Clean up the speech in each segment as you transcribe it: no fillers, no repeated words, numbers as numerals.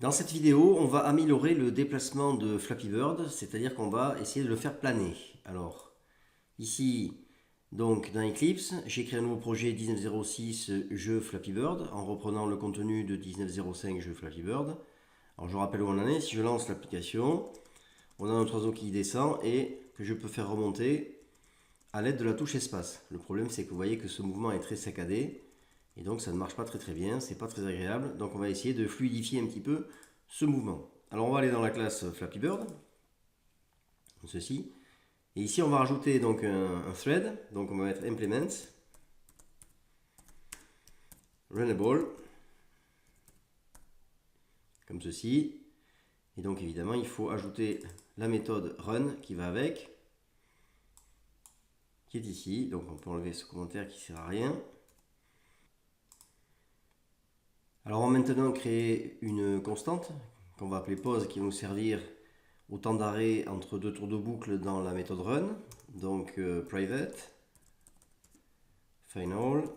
Dans cette vidéo, on va améliorer le déplacement de Flappy Bird, c'est-à-dire qu'on va essayer de le faire planer. Alors, ici, donc dans Eclipse, j'ai créé un nouveau projet 1906 jeu Flappy Bird en reprenant le contenu de 1905 jeu Flappy Bird. Alors, je rappelle où on en est. Si je lance l'application, on a notre oiseau qui descend et que je peux faire remonter à l'aide de la touche espace. Le problème, c'est que vous voyez que ce mouvement est très saccadé. Et donc ça ne marche pas très bien, c'est pas très agréable. Donc on va essayer de fluidifier un petit peu ce mouvement. Alors on va aller dans la classe Flappy Bird, comme ceci. Et ici on va rajouter donc un thread. Donc on va mettre implement, runnable, comme ceci. Et donc évidemment il faut ajouter la méthode run qui va avec, qui est ici. Donc on peut enlever ce commentaire qui ne sert à rien. Alors on va maintenant créer une constante qu'on va appeler pause qui va nous servir au temps d'arrêt entre deux tours de boucle dans la méthode run. Donc private final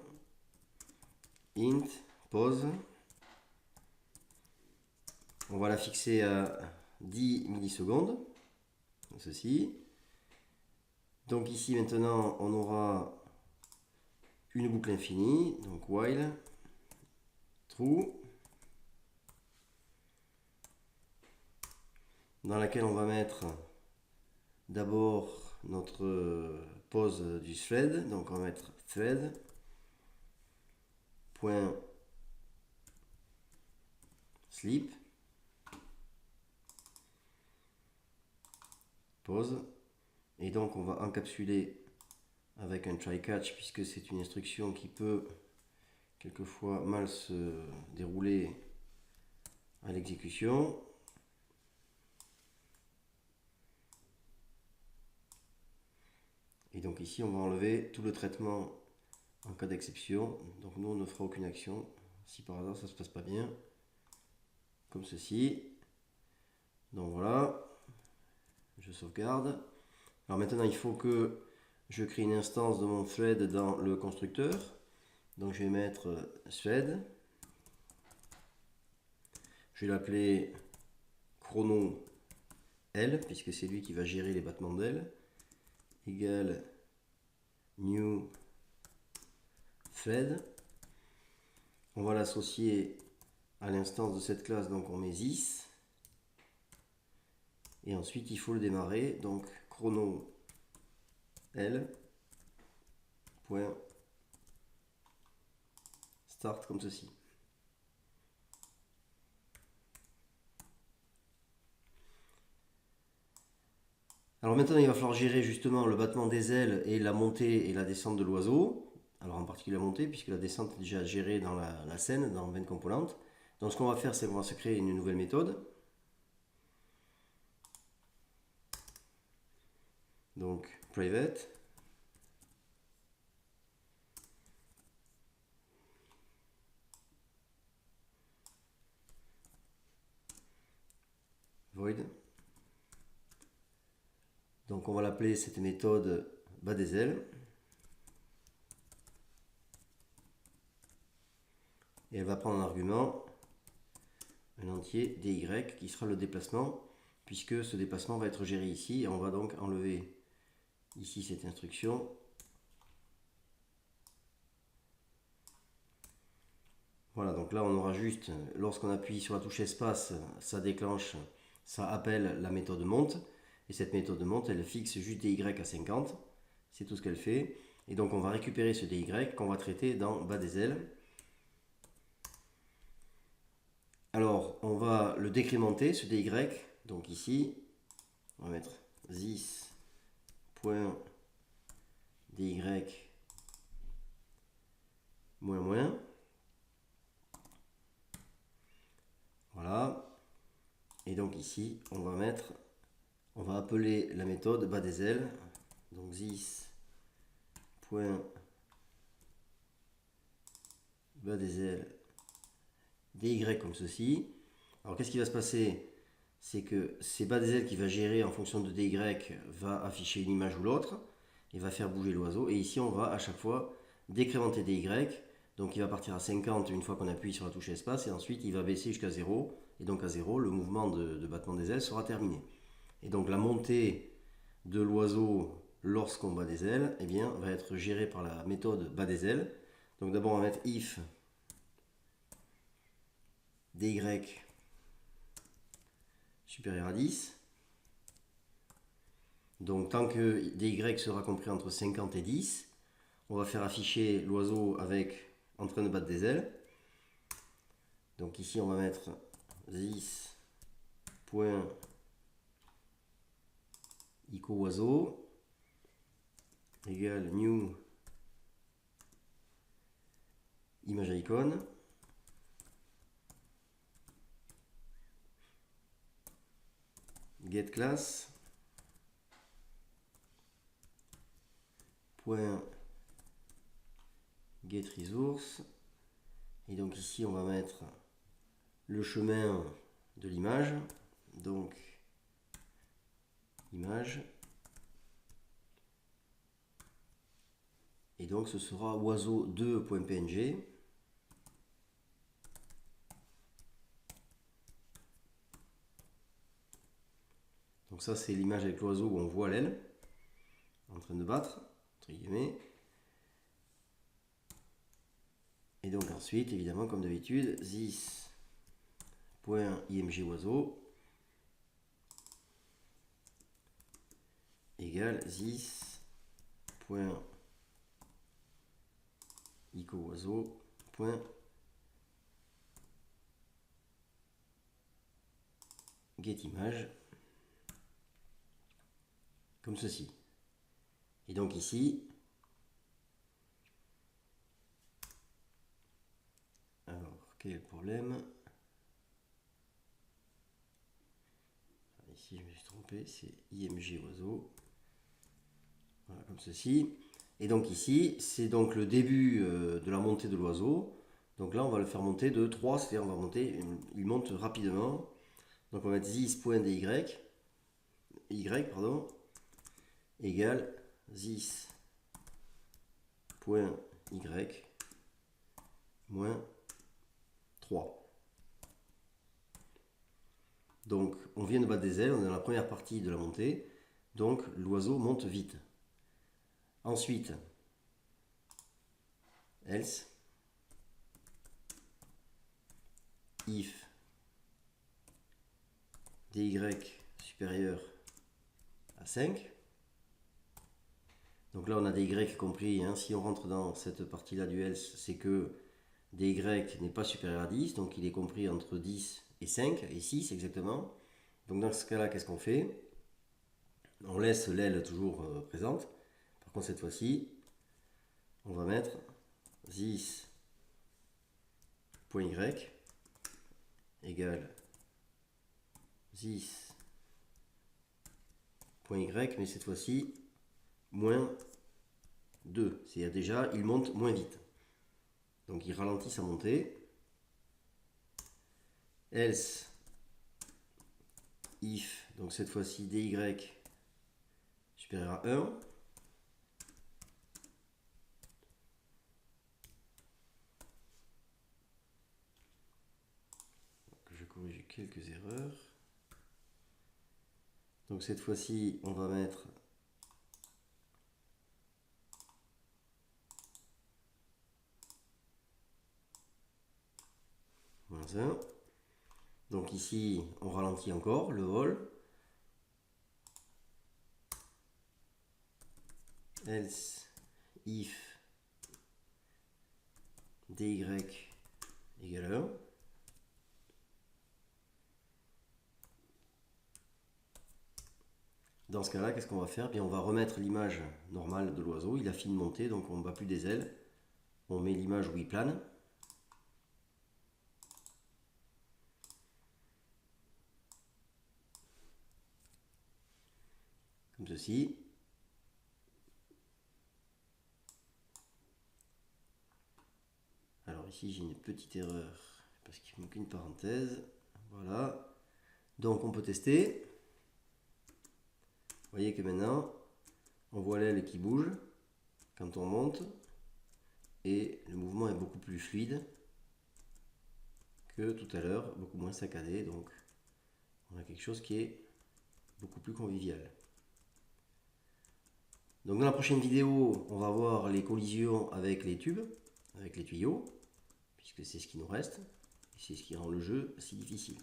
int pause. On va la fixer à 10 millisecondes, comme ceci. Donc ici maintenant on aura une boucle infinie, donc while true, dans laquelle on va mettre d'abord notre pause du thread. Donc on va mettre thread point sleep pause, et donc on va encapsuler avec un try catch puisque c'est une instruction qui peut quelquefois mal se dérouler à l'exécution. Et donc ici on va enlever tout le traitement en cas d'exception. Donc nous on ne fera aucune action si par hasard ça se passe pas bien, comme ceci. Donc voilà, je sauvegarde. Alors maintenant il faut que je crée une instance de mon thread dans le constructeur. Donc je vais mettre thread, je vais l'appeler chrono L puisque c'est lui qui va gérer les battements d'aile, égale new thread. On va l'associer à l'instance de cette classe, donc on met this. Et ensuite il faut le démarrer, donc chrono L point start, comme ceci. Alors maintenant il va falloir gérer justement le battement des ailes et la montée et la descente de l'oiseau. Alors en particulier la montée, puisque la descente est déjà gérée dans la scène, dans 20 components. Donc ce qu'on va faire, c'est qu'on va se créer une nouvelle méthode. Donc private void. Donc on va l'appeler cette méthode bas des ailes. Et elle va prendre en argument un entier dy qui sera le déplacement, puisque ce déplacement va être géré ici. Et on va donc enlever ici cette instruction. Voilà, donc là on aura juste, lorsqu'on appuie sur la touche espace, ça déclenche, ça appelle la méthode monte. Et cette méthode monte, elle fixe juste dy à 50. C'est tout ce qu'elle fait. Et donc on va récupérer ce dy qu'on va traiter dans bas des ailes. Alors on va le décrémenter, ce dy. Donc ici, on va mettre this.dy moins moins. Voilà. Et donc ici, on va appeler la méthode bas des ailes. Donc this.bas des ailes dy comme ceci. Alors qu'est-ce qui va se passer? C'est que c'est bas des ailes qui va gérer en fonction de dy, va afficher une image ou l'autre et va faire bouger l'oiseau. Et ici, on va à chaque fois décrémenter dy. Donc il va partir à 50 une fois qu'on appuie sur la touche espace et ensuite il va baisser jusqu'à 0 et donc à 0, le mouvement de battement des ailes sera terminé. Et donc la montée de l'oiseau lorsqu'on bat des ailes, eh bien, va être gérée par la méthode bat des ailes. Donc d'abord on va mettre if dy supérieur à 10. Donc tant que dy sera compris entre 50 et 10, on va faire afficher l'oiseau avec en train de battre des ailes. Donc ici on va mettre this point ico oiseau égale new image icône. Get class point get resource, et donc ici on va mettre le chemin de l'image, donc image, et donc ce sera oiseau2.png. Donc ça c'est l'image avec l'oiseau où on voit l'aile en train de battre, entre guillemets. Et donc ensuite, évidemment, comme d'habitude, this.img oiseau égale this.ico oiseau get image, comme ceci. Et donc ici, alors quel est le problème? Ici je me suis trompé, c'est img oiseau, voilà, comme ceci. Et donc ici, c'est donc le début de la montée de l'oiseau. Donc là, on va le faire monter de 3, c'est-à-dire on va monter, il monte rapidement. Donc on va mettre this.dy, égale this.y moins 3. Donc on vient de battre des ailes, on est dans la première partie de la montée, donc l'oiseau monte vite. Ensuite, else, if dy supérieur à 5. Donc là on a des y compris, hein. Si on rentre dans cette partie là du else, c'est que dy n'est pas supérieur à 10, donc il est compris entre 10 et 5, et 6 exactement. Donc dans ce cas là, qu'est-ce qu'on fait? On laisse l'aile toujours présente. Par contre cette fois-ci, on va mettre this.y égale this.y, mais cette fois-ci moins 2, c'est-à-dire déjà il monte moins vite, donc il ralentit sa montée. Else if, donc cette fois-ci dy supérieur à 1, je corrige quelques erreurs. Donc cette fois-ci on va mettre moins 1. Donc ici, on ralentit encore le vol. Else if dy égale 1. Dans ce cas-là, qu'est-ce qu'on va faire? Bien, on va remettre l'image normale de l'oiseau. Il a fini de monter, donc on ne bat plus des ailes. On met l'image où il plane. Comme ceci. Alors ici j'ai une petite erreur parce qu'il manque une parenthèse. Voilà. Donc on peut tester. Vous voyez que maintenant on voit l'aile qui bouge quand on monte et le mouvement est beaucoup plus fluide que tout à l'heure, beaucoup moins saccadé, donc on a quelque chose qui est beaucoup plus convivial. Donc dans la prochaine vidéo, on va voir les collisions avec les tubes, avec les tuyaux, puisque c'est ce qui nous reste, et c'est ce qui rend le jeu si difficile.